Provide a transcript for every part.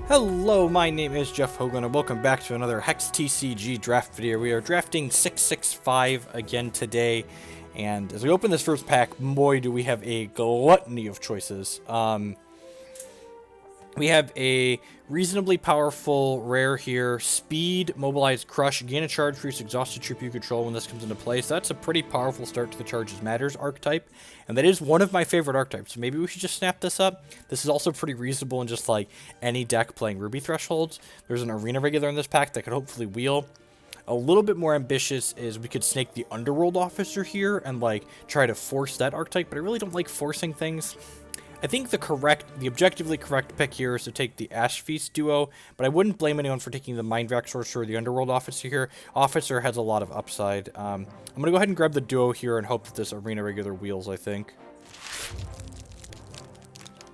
Hello, my name is Jeff Hogan, and welcome back to another Hex TCG draft video. We are drafting 665 again today, and as we open this first pack, boy, do we have a gluttony of choices. We have a reasonably powerful rare here, Speed, Mobilize, Crush, gain a charge for each exhausted troop you control when this comes into play. So that's a pretty powerful start to the Charges Matters archetype, and that is one of my favorite archetypes. So maybe we should just snap this up. This is also pretty reasonable in just like any deck playing Ruby Thresholds. There's an Arena Regular in this pack that could hopefully wheel. A little bit more ambitious is we could snake the Underworld Officer here and like try to force that archetype, but I really don't like forcing things. I think the objectively correct pick here is to take the Ash Feast duo, but I wouldn't blame anyone for taking the Mindvac Sorcerer or the Underworld Officer here. Officer has a lot of upside. I'm going to go ahead and grab the duo here and hope that this Arena Regular wheels, I think.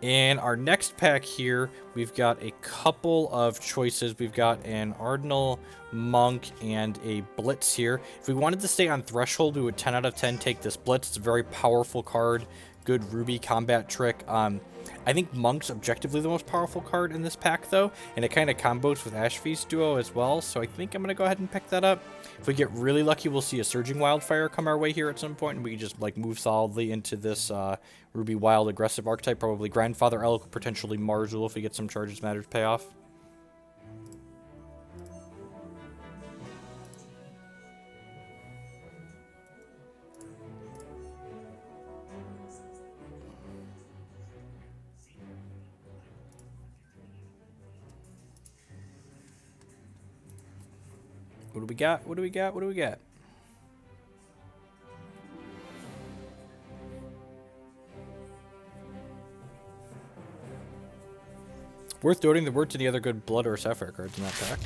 In our next pack here, we've got a couple of choices. We've got an Ardnal Monk and a Blitz here. If we wanted to stay on Threshold, we would 10 out of 10 take this Blitz. It's a very powerful card. Good Ruby combat trick. I think Monk's objectively the most powerful card in this pack, though, and it kind of combos with Ash Feast duo as well, so I think I'm going to go ahead and pick that up. If we get really lucky, we'll see a Surging Wildfire come our way here at some point, and we can just like move solidly into this Ruby Wild aggressive archetype, probably Grandfather Elk, potentially Marzul if we get some Charges Matters payoff. What do we got? What do we got? What do we got? Worth noting there weren't any other good Blood or Sapphire cards in that pack.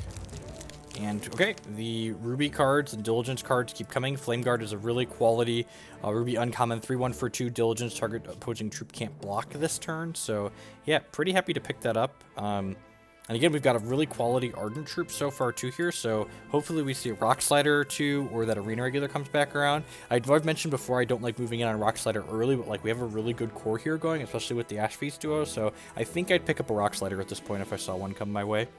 And, okay, the Ruby cards and Diligence cards keep coming. Flame Guard is a really quality Ruby uncommon 3-1 for 2 Diligence. Target opposing troop can't block this turn. So, yeah, pretty happy to pick that up. And again, we've got a really quality Ardent troop so far too here, so hopefully we see a Rock Slider or two, or that Arena Regular comes back around. I've mentioned before I don't like moving in on Rock Slider early, but like we have a really good core here going, especially with the Ash Feast duo, so I think I'd pick up a Rock Slider at this point if I saw one come my way.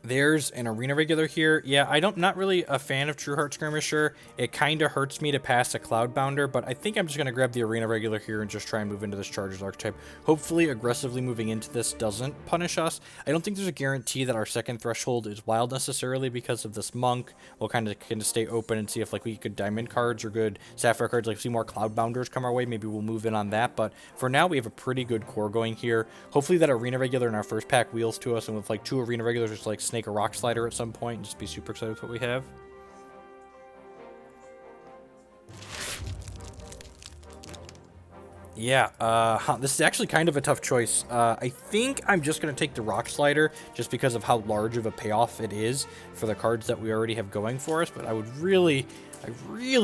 There's an Arena Regular here. Yeah, not really a fan of True Heart Skirmisher. It kind of hurts me to pass a Cloudbounder, but I think I'm just going to grab the Arena Regular here and just try and move into this Chargers archetype. Hopefully, aggressively moving into this doesn't punish us. I don't think there's a guarantee that our second threshold is wild necessarily because of this Monk. We'll kind of stay open and see if like we could Diamond cards or good Sapphire cards, like see more Cloudbounders come our way. Maybe we'll move in on that, but for now, we have a pretty good core going here. Hopefully, that Arena Regular in our first pack wheels to us, and with like 2 Arena Regulars, just like snake a Rock Slider at some point and just be super excited with what we have. Yeah, this is actually kind of a tough choice. I think I'm just going to take the Rock Slider just because of how large of a payoff it is for the cards that we already have going for us, but I really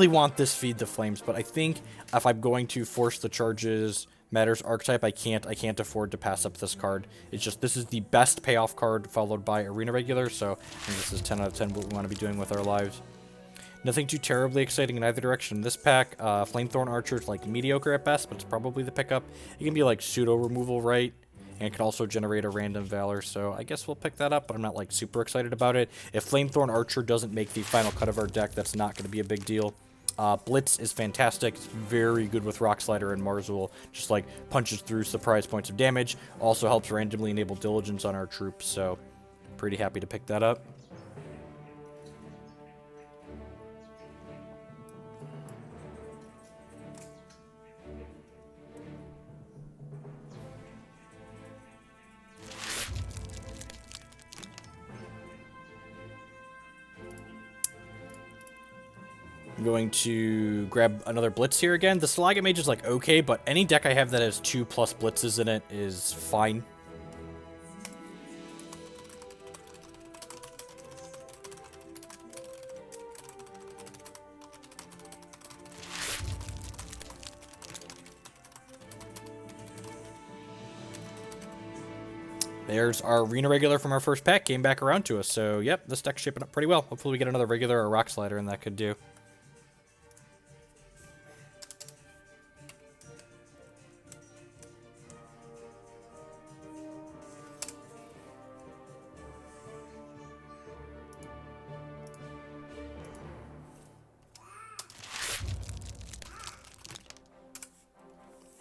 want this Feed the Flames, but I think if I'm going to force the Charges Matters archetype, I can't afford to pass up this card. It's just, this is the best payoff card followed by Arena Regular, so I think this is 10 out of 10 what we want to be doing with our lives. Nothing too terribly exciting in either direction in this pack. Flamethorn Archer is like mediocre at best, but it's probably the pickup. It can be like pseudo removal, right? And it can also generate a random Valor, so I guess we'll pick that up, but I'm not like super excited about it. If Flamethorn Archer doesn't make the final cut of our deck, that's not going to be a big deal. Blitz is fantastic. It's very good with Rock Slider and Marzul. Just like punches through surprise points of damage. Also helps randomly enable Diligence on our troops, so pretty happy to pick that up. I'm going to grab another Blitz here again. The Salaga Mage is like okay, but any deck I have that has 2+ Blitzes in it is fine. There's our Arena Regular from our first pack, came back around to us. So, yep, this deck's shaping up pretty well. Hopefully we get another Regular or Rock Slider, and that could do.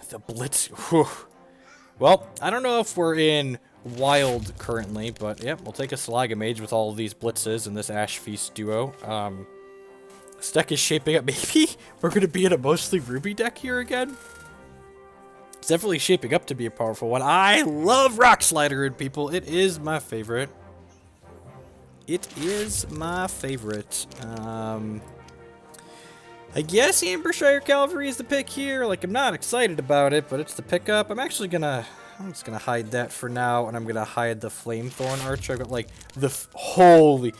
The Blitz. Whew. Well, I don't know if we're in Wild currently, but yep, we'll take a Salaga Mage with all of these Blitzes and this Ash Feast duo. This deck is shaping up. Maybe we're going to be in a mostly Ruby deck here again. It's definitely shaping up to be a powerful one. I love Rock Slider, people. It is my favorite. It is my favorite. I guess Ambershire Cavalry is the pick here. Like, I'm not excited about it, but it's the pickup. I'm just gonna hide that for now, and I'm gonna hide the Flamethorn Archer. I've got, like, holy...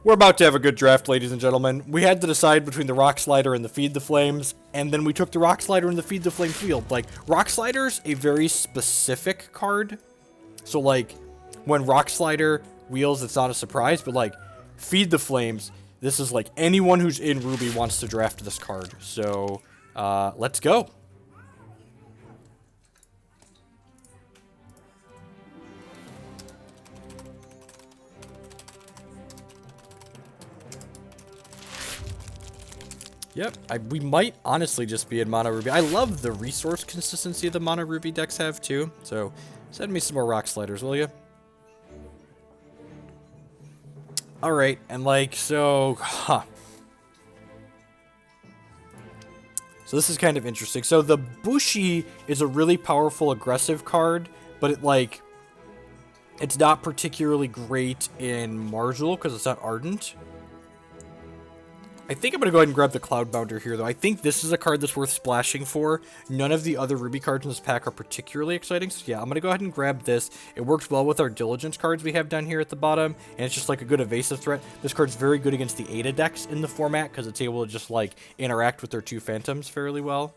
We're about to have a good draft, ladies and gentlemen. We had to decide between the Rock Slider and the Feed the Flames, and then we took the Rock Slider and the Feed the Flame field. Like, Rock Slider's a very specific card. So, like, when Rock Slider wheels, it's not a surprise, but, like, Feed the Flames... This is like anyone who's in Ruby wants to draft this card. So, let's go. Yep, we might honestly just be in Mono Ruby. I love the resource consistency the Mono Ruby decks have too. So, send me some more Rock Sliders, will you? Alright, and like, so, So this is kind of interesting. So the Bushi is a really powerful aggressive card, but it, like, it's not particularly great in Marginal because it's not Ardent. I think I'm going to go ahead and grab the Cloudbounder here, though. I think this is a card that's worth splashing for. None of the other Ruby cards in this pack are particularly exciting, so yeah, I'm going to go ahead and grab this. It works well with our Diligence cards we have down here at the bottom, and it's just like a good evasive threat. This card's very good against the Ada decks in the format, because it's able to just, like, interact with their two Phantoms fairly well.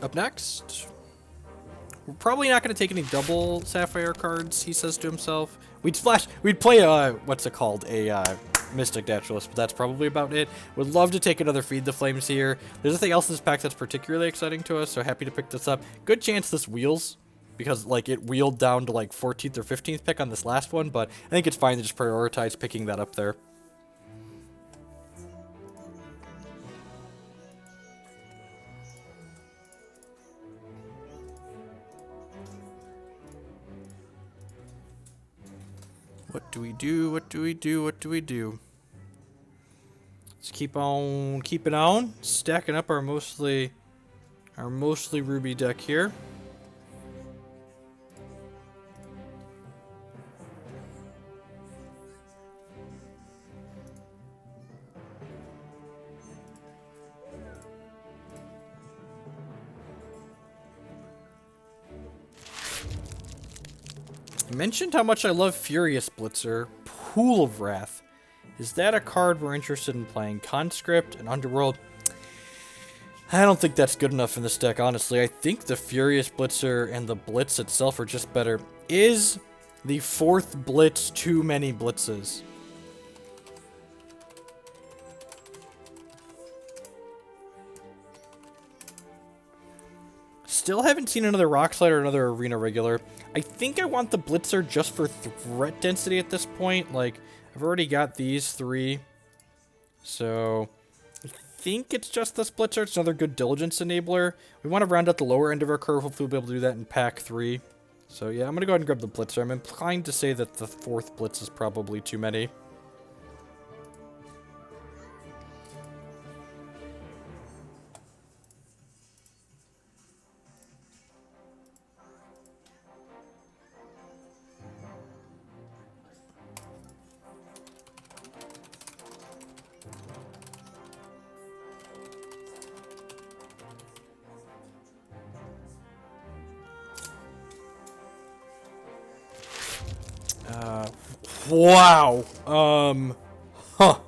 Up next, we're probably not going to take any double Sapphire cards, he says to himself. We'd play what's it called, a Mystic Naturalist, but that's probably about it. Would love to take another Feed the Flames here. There's nothing else in this pack that's particularly exciting to us, so happy to pick this up. Good chance this wheels, because like it wheeled down to like 14th or 15th pick on this last one, but I think it's fine to just prioritize picking that up there. What do we do? What do we do? What do we do? Let's keep on keeping on, stacking up our mostly Ruby deck here. I mentioned how much I love Furious Blitzer. Pool of Wrath. Is that a card we're interested in playing? Conscript and Underworld? I don't think that's good enough in this deck, honestly. I think the Furious Blitzer and the Blitz itself are just better. Is the 4th Blitz too many Blitzes? Still haven't seen another Rock Slide or another Arena Regular. I think I want the Blitzer just for threat density at this point. Like, I've already got these 3. So, I think it's just this Blitzer. It's another good Diligence enabler. We want to round out the lower end of our curve. Hopefully we'll be able to do that in pack 3. So, yeah, I'm going to go ahead and grab the Blitzer. I'm inclined to say that the 4th Blitz is probably too many. Wow. Huh.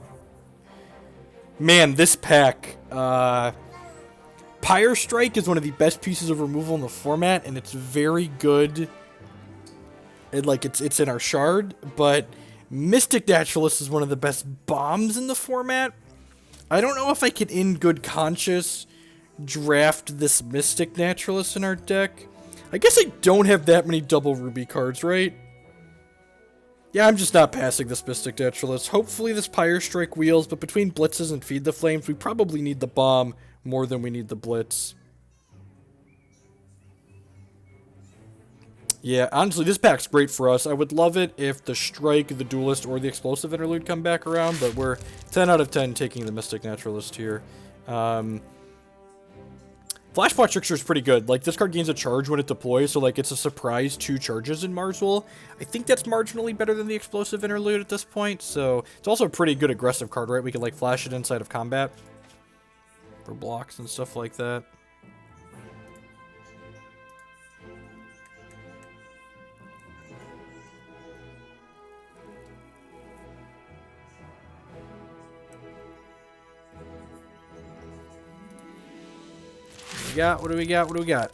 Man, this pack, Pyre Strike is one of the best pieces of removal in the format, and it's very good. It's in our shard, but Mystic Naturalist is one of the best bombs in the format. I don't know if I can, in good conscience, draft this Mystic Naturalist in our deck. I guess I don't have that many double Ruby cards, right? Yeah, I'm just not passing this Mystic Naturalist. Hopefully this Pyre Strike wheels, but between Blitzes and Feed the Flames, we probably need the bomb more than we need the Blitz. Yeah, honestly, this pack's great for us. I would love it if the Strike, the Duelist, or the Explosive Interlude come back around, but we're 10 out of 10 taking the Mystic Naturalist here. Flashpot Trickster is pretty good. Like, this card gains a charge when it deploys, so, like, it's a surprise 2 charges in Marzul. I think that's marginally better than the Explosive Interlude at this point, so it's also a pretty good aggressive card, right? We can, like, flash it inside of combat for blocks and stuff like that. What do we got?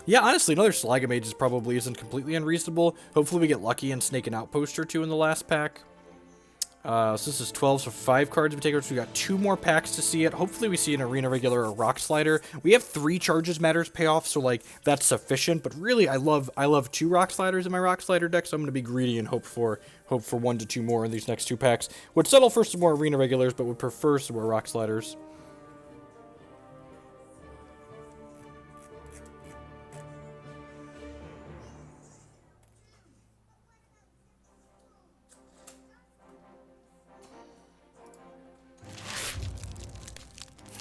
Yeah, honestly, another Slagamages probably isn't completely unreasonable. Hopefully we get lucky and snake an Outpost or 2 in the last pack. So this is 12, so 5 cards we take. So we got 2 more packs to see it. Hopefully we see an Arena Regular or Rock Slider. We have 3 Charges Matters payoff, so like that's sufficient. But really, I love 2 Rock Sliders in my Rock Slider deck, so I'm going to be greedy and hope for 1 to 2 more in these next 2 packs. Would settle for some more Arena Regulars, but would prefer some more Rock Sliders.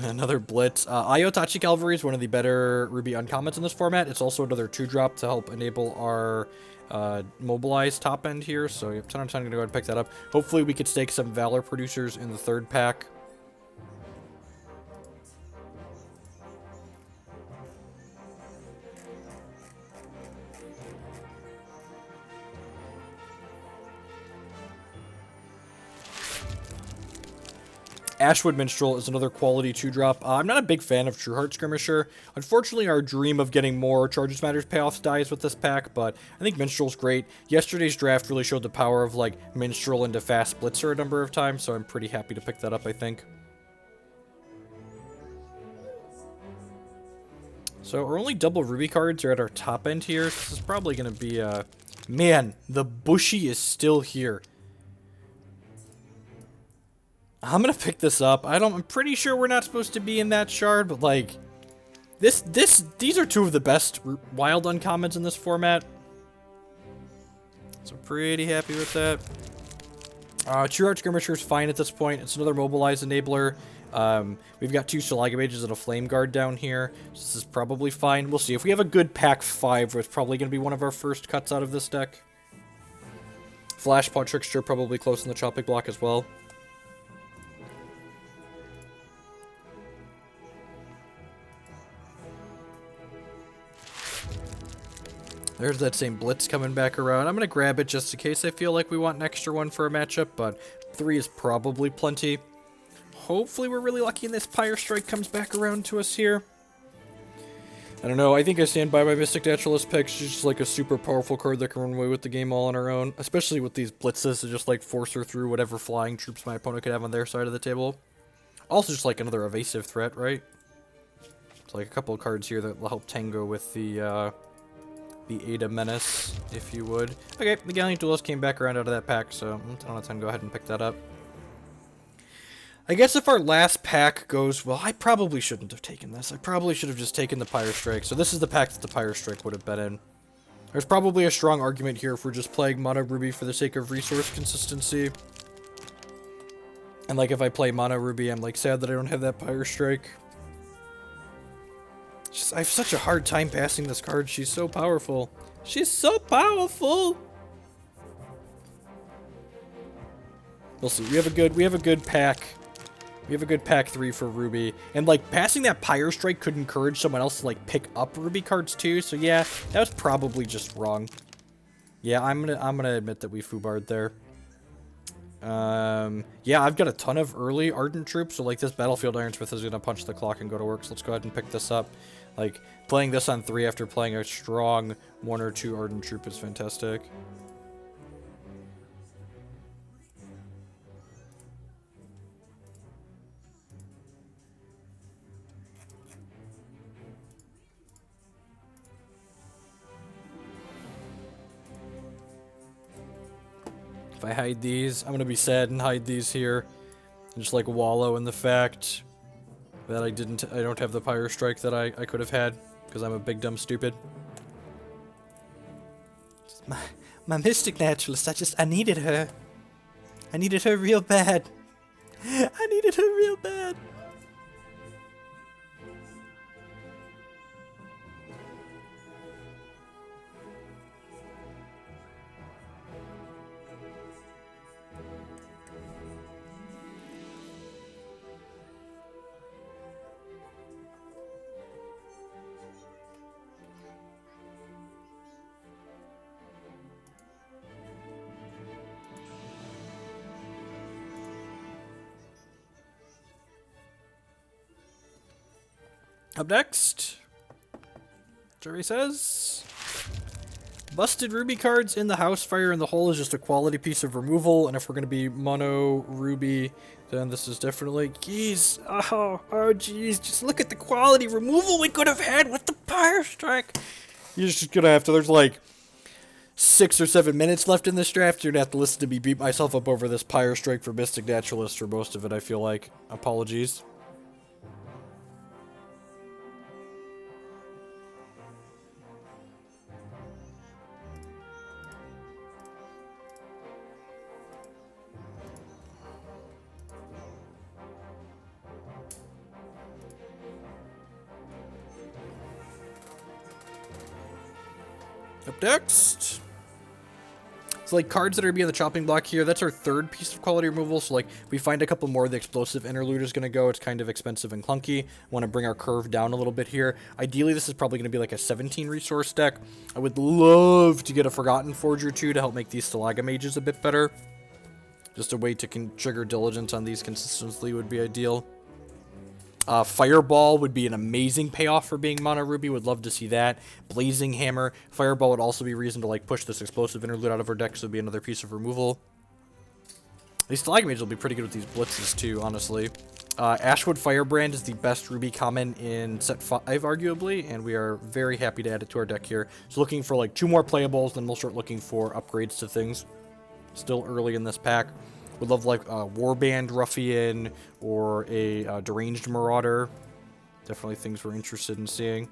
Another Blitz. Iotachi Cavalry is one of the better Ruby uncommons in this format. It's also another 2-drop to help enable our Mobilize top end here. So, yep, 10 out of 10, I'm going to go ahead and pick that up. Hopefully we could stake some Valor Producers in the 3rd pack. Ashwood Minstrel is another quality 2-drop. I'm not a big fan of Trueheart Skirmisher. Unfortunately, our dream of getting more Charges Matters payoffs dies with this pack, but I think Minstrel's great. Yesterday's draft really showed the power of, like, Minstrel into Fast Blitzer a number of times, so I'm pretty happy to pick that up, I think. So our only double Ruby cards are at our top end here. This is probably going to be, man, the Bushy is still here. I'm gonna pick this up. I'm pretty sure we're not supposed to be in that shard, but like, these are 2 of the best wild uncommons in this format. So pretty happy with that. Trueheart Skirmisher is fine at this point. It's another Mobilize Enabler. We've got 2 Slagamages and a Flame Guard down here. So this is probably fine. We'll see. If we have a good pack 5, it's probably gonna be one of our first cuts out of this deck. Flashpot Trickster probably close in the chopping block as well. There's that same Blitz coming back around. I'm going to grab it just in case I feel like we want an extra one for a matchup, but 3 is probably plenty. Hopefully we're really lucky and this Pyre Strike comes back around to us here. I don't know, I think I stand by my Mystic Naturalist pick. She's just like a super powerful card that can run away with the game all on her own, especially with these Blitzes to just like force her through whatever flying troops my opponent could have on their side of the table. Also just like another evasive threat, right? It's like a couple of cards here that will help tango with the Ada Menace, if you would. Okay, the Gallant Duelist came back around out of that pack, so 10 out of 10, go ahead and pick that up. I guess if our last pack goes, well, I probably shouldn't have taken this. I probably should have just taken the Pyre Strike. So this is the pack that the Pyre Strike would have been in. There's probably a strong argument here if we're just playing Mono Ruby for the sake of resource consistency. And like if I play Mono Ruby, I'm like sad that I don't have that Pyre Strike. I have such a hard time passing this card. She's so powerful. She's so powerful. We'll see. We have a good pack. We have a good pack 3 for Ruby. And like passing that Pyre Strike could encourage someone else to like pick up Ruby cards too. So yeah, that was probably just wrong. Yeah, I'm gonna admit that we foobarred there. Yeah, I've got a ton of early Ardent troops, so like this Battlefield Ironsmith is gonna punch the clock and go to work, so let's go ahead and pick this up. Like, playing this on 3 after playing a strong 1 or 2 Ardent troop is fantastic. If I hide these, I'm gonna be sad and hide these here. And just like wallow in the fact that I don't have the Pyre Strike that I could have had, because I'm a big dumb stupid. My Mystic Naturalist, I needed her. I needed her real bad. I needed her real bad. Up next, Jerry says, busted ruby cards in the house. Fire in the hole is just a quality piece of removal, and if we're going to be mono ruby, then this is definitely, geez, oh geez, just look at the quality removal we could have had with the Pyre Strike. You're just going to have to, there's like 6 or 7 minutes left in this draft. You're going to have to listen to me beat myself up over this Pyre Strike for Mystic Naturalist for most of it, I feel like. Apologies. Up next, so like cards that are gonna be on the chopping block here, that's our 3rd piece of quality removal. So like we find a couple more, the explosive interlude is gonna go. It's kind of expensive and clunky. Want to bring our curve down a little bit here. Ideally, this is probably gonna be like a 17 resource deck. I would love to get a Forgotten Forge or 2 to help make these Stalaga Mages a bit better. Just a way to trigger diligence on these consistently would be ideal. Fireball would be an amazing payoff for being mono ruby. Would love to see that. Blazing Hammer. Fireball would also be reason to like push this explosive interlude out of our deck, so it'd be another piece of removal. These Stalagmites will be pretty good with these blitzes too, honestly. Ashwood Firebrand is the best ruby common in set 5, arguably, and we are very happy to add it to our deck here. So looking for like 2 more playables, then we'll start looking for upgrades to things. Still early in this pack. Would love like a Warband Ruffian or a Deranged Marauder. Definitely things we're interested in seeing.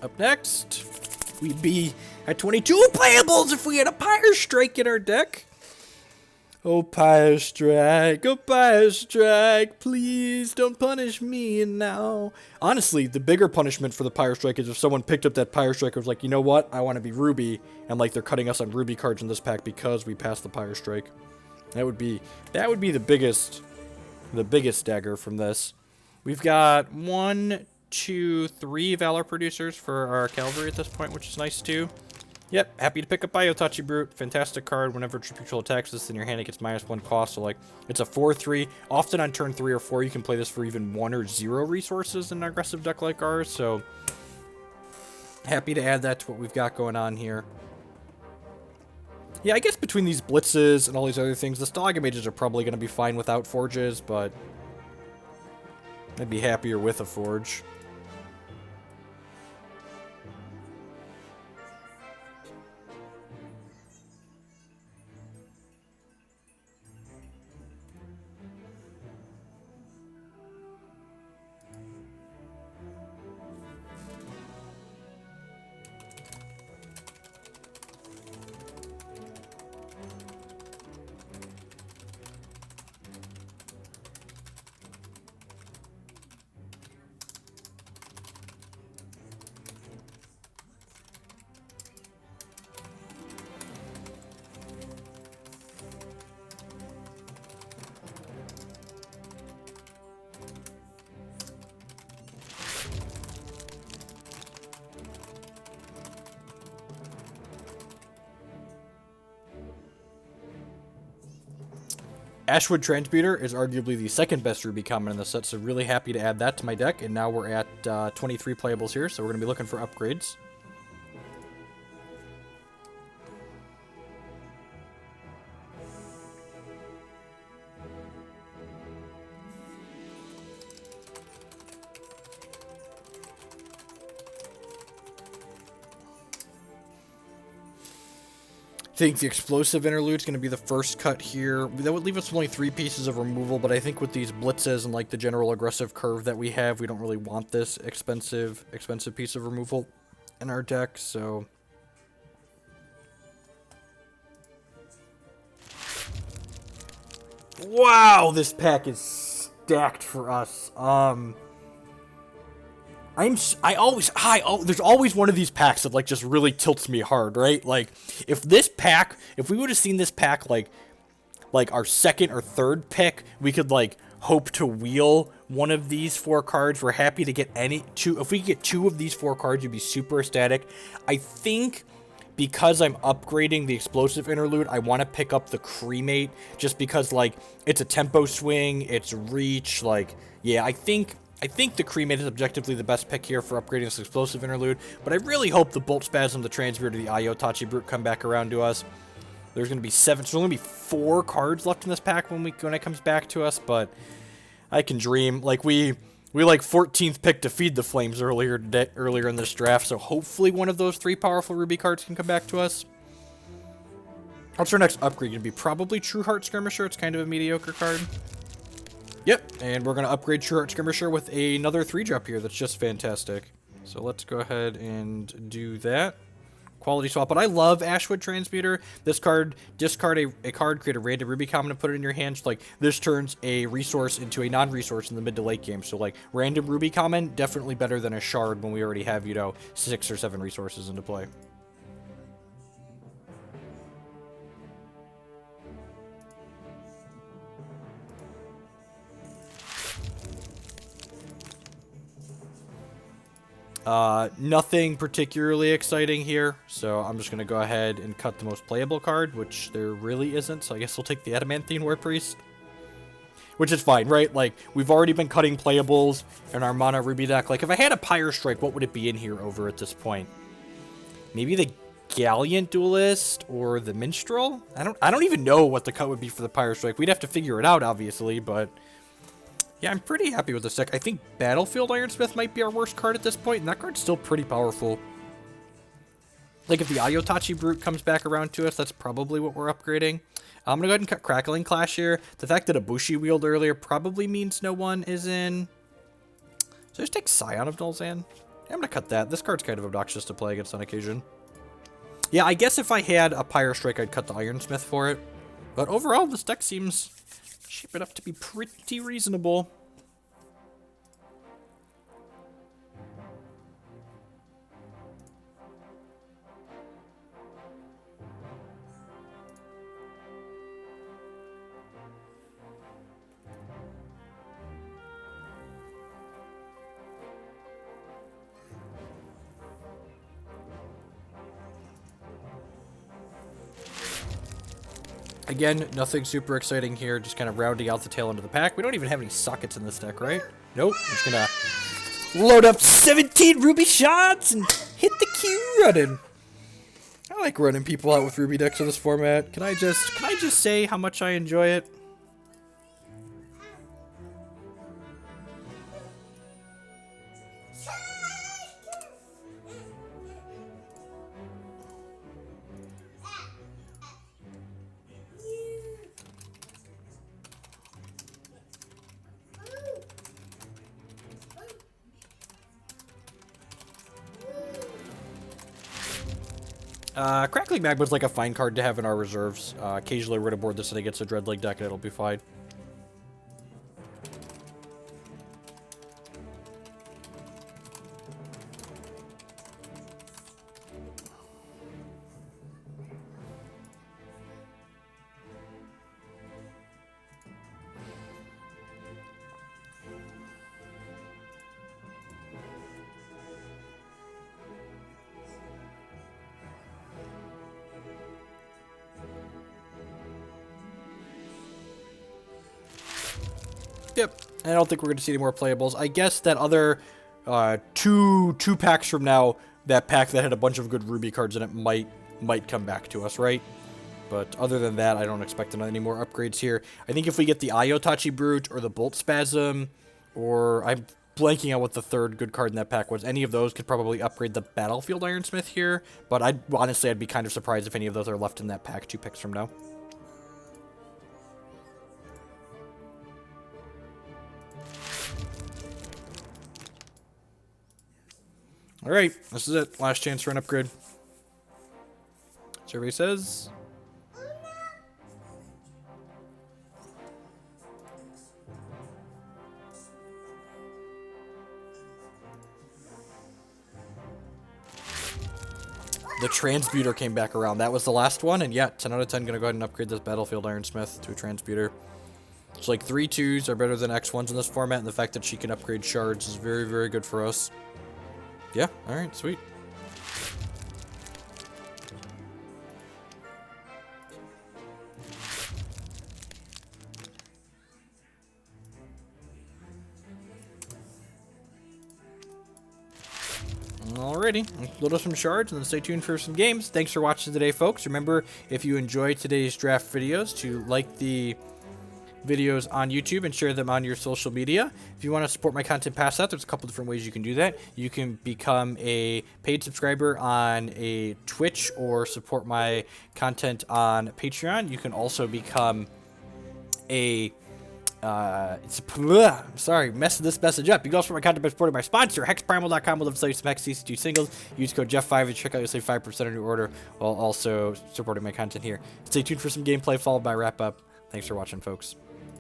Up next, we'd be at 22 playables if we had a Pyre Strike in our deck. Oh, Pyre Strike, please don't punish me now. Honestly, the bigger punishment for the Pyre Strike is if someone picked up that Pyre Strike and was like, you know what, I want to be Ruby, and like they're cutting us on Ruby cards in this pack because we passed the Pyre Strike. That would be the biggest dagger from this. We've got 1, 2, 3 Valor producers for our cavalry at this point, which is nice too. Yep, happy to pick up Biotachi Brute. Fantastic card. Whenever troop control attacks this in your hand, it gets -1 cost. So like, it's a 4/3. Often on turn 3 or 4, you can play this for even 1 or 0 resources in an aggressive deck like ours. So happy to add that to what we've got going on here. Yeah, I guess between these blitzes and all these other things, the Stalaga Mages are probably going to be fine without forges, but I'd be happier with a forge. Ashwood Transmuter is arguably the second best Ruby common in the set, so really happy to add that to my deck. And now we're at 23 playables here, so we're going to be looking for upgrades. I think the Explosive Interlude is going to be the first cut here. That would leave us with only 3 pieces of removal, but I think with these blitzes and like the general aggressive curve that we have, we don't really want this expensive piece of removal in our deck, so... Wow, this pack is stacked for us. There's always one of these packs that like just really tilts me hard, right? Like if we would have seen this pack like our second or third pick, we could like hope to wheel one of these 4 cards. We're happy to get two. If we get 2 of these 4 cards, you'd be super ecstatic. I think because I'm upgrading the Explosive Interlude, I want to pick up the Cremate just because like it's a tempo swing, it's reach, like yeah, I think the Cremate is objectively the best pick here for upgrading this Explosive Interlude, but I really hope the Bolt Spasm, the Transmuter, the Iotachi Brute come back around to us. There's going to be 7, so there's going to be 4 cards left in this pack when it comes back to us, but I can dream. Like, we like 14th pick to Feed the Flames earlier in this draft, so hopefully one of those 3 powerful Ruby cards can come back to us. What's our next upgrade going to be? Probably True Heart Skirmisher. It's kind of a mediocre card. Yep, and we're going to upgrade True Heart Skirmisher with another 3-drop here that's just fantastic. So let's go ahead and do that. Quality swap, but I love Ashwood Transmuter. This card, discard a card, create a random Ruby common and put it in your hand. So, like, this turns a resource into a non-resource in the mid to late game. So, like, random Ruby common, definitely better than a shard when we already have, 6 or 7 resources into play. Nothing particularly exciting here, so I'm just going to go ahead and cut the most playable card, which there really isn't, so I guess we'll take the Adamantine War Priest. Which is fine, right? Like, we've already been cutting playables in our Mono Ruby deck. Like, if I had a Pyre Strike, what would it be in here over at this point? Maybe the Gallant Duelist or the Minstrel? I don't even know what the cut would be for the Pyre Strike. We'd have to figure it out, obviously, but... yeah, I'm pretty happy with this deck. I think Battlefield Ironsmith might be our worst card at this point, and that card's still pretty powerful. Like, if the Iotachi Brute comes back around to us, that's probably what we're upgrading. I'm going to go ahead and cut Crackling Clash here. The fact that Ibushi wheeled earlier probably means no one is in. So just take Scion of Nulzan. I'm going to cut that. This card's kind of obnoxious to play against on occasion. Yeah, I guess if I had a Pyre Strike, I'd cut the Ironsmith for it. But overall, this deck seems... shaping up to be pretty reasonable. Again, nothing super exciting here, just kind of rounding out the tail end of the pack. We don't even have any sockets in this deck, right? Nope. I'm just gonna load up 17 Ruby shots and hit the Q running. I like running people out with Ruby decks in this format. Can I just say how much I enjoy it? Crackling Magma's like a fine card to have in our reserves. Occasionally we're going to board this and it gets a Dreadleg deck and it'll be fine. Yep. I don't think we're going to see any more playables. I guess that other two packs from now, that pack that had a bunch of good Ruby cards in it might come back to us, right? But other than that, I don't expect any more upgrades here. I think if we get the Iotachi Brute or the Bolt Spasm, or I'm blanking on what the third good card in that pack was, any of those could probably upgrade the Battlefield Ironsmith here. But honestly, I'd be kind of surprised if any of those are left in that pack 2 picks from now. Alright, this is it. Last chance for an upgrade. Survey says... the Transmuter came back around. That was the last one, and yeah, 10 out of 10 gonna go ahead and upgrade this Battlefield Ironsmith to a Transmuter. It's like 3 2s are better than X1s in this format, and the fact that she can upgrade shards is very, very good for us. Yeah, alright, sweet. Alrighty, let's load up some shards and then stay tuned for some games. Thanks for watching today, folks. Remember, if you enjoyed today's draft videos, to like the videos on YouTube and share them on your social media. If you want to support my content past that, there's a couple different ways you can do that. You can become a paid subscriber on a Twitch or support my content on Patreon. You can also become a sorry, messing this message up. You can also support my content by supporting my sponsor, HexPrimal.com. We'll sell you some Hex CC2 singles. Use code Jeff5 and check out. You'll save 5% on your order while also supporting my content here. Stay tuned for some gameplay followed by wrap up. Thanks for watching, folks.